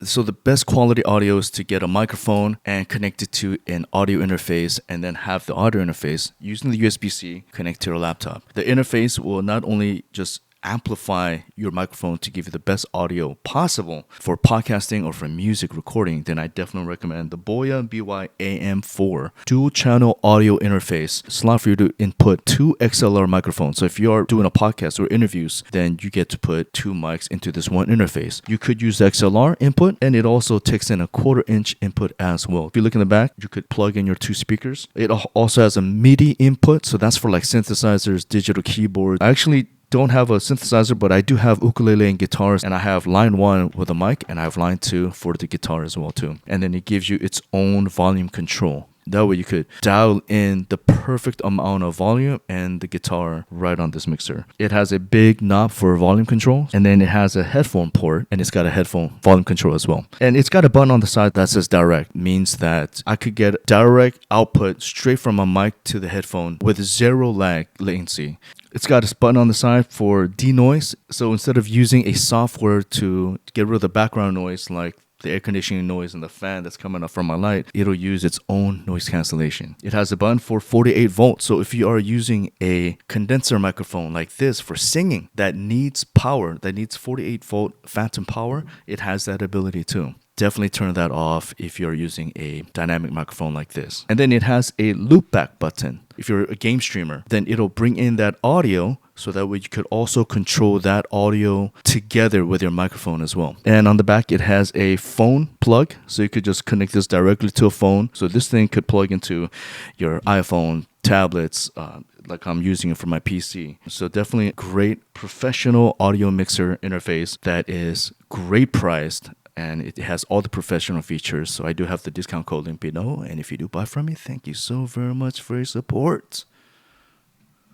So the best quality audio is to get a microphone and connect it to an audio interface, and then have the audio interface using the USB-C connect to your laptop. The interface will not only just amplify your microphone to give you the best audio possible for podcasting or for music recording, then I definitely recommend the BOYA BY-AM4 dual channel audio interface. Slot for you to input 2 XLR microphones. So if you are doing a podcast or interviews, then you get to put 2 mics into this one interface. You could use the XLR input, and it also takes in a 1/4 inch input as well. If you look in the back, you could plug in your 2 speakers. It also has a MIDI input, so that's for like synthesizers, digital keyboards. I actually don't have a synthesizer, but I do have ukulele and guitars, and I have line 1 with a mic, and I have line 2 for the guitar as well too. And then it gives you its own volume control. That way you could dial in the perfect amount of volume and the guitar right on this mixer. It has a big knob for volume control, and then it has a headphone port, and it's got a headphone volume control as well. And it's got a button on the side that says direct, means that I could get direct output straight from a mic to the headphone with 0 lag latency. It's got a button on the side for denoise. So instead of using a software to get rid of the background noise, like the air conditioning noise and the fan that's coming up from my light, it'll use its own noise cancellation. It has a button for 48 volts. So if you are using a condenser microphone like this for singing that needs power, that needs 48 volt phantom power, it has that ability too. Definitely turn that off if you're using a dynamic microphone like this. And then it has a loop back button. If you're a game streamer, then it'll bring in that audio, so that way you could also control that audio together with your microphone as well. And on the back, it has a phone plug, so you could just connect this directly to a phone. So this thing could plug into your iPhone, tablets, like I'm using it for my PC. So definitely a great professional audio mixer interface that is great priced, and it has all the professional features. So I do have the discount code link below. And if you do buy from me, thank you so very much for your support.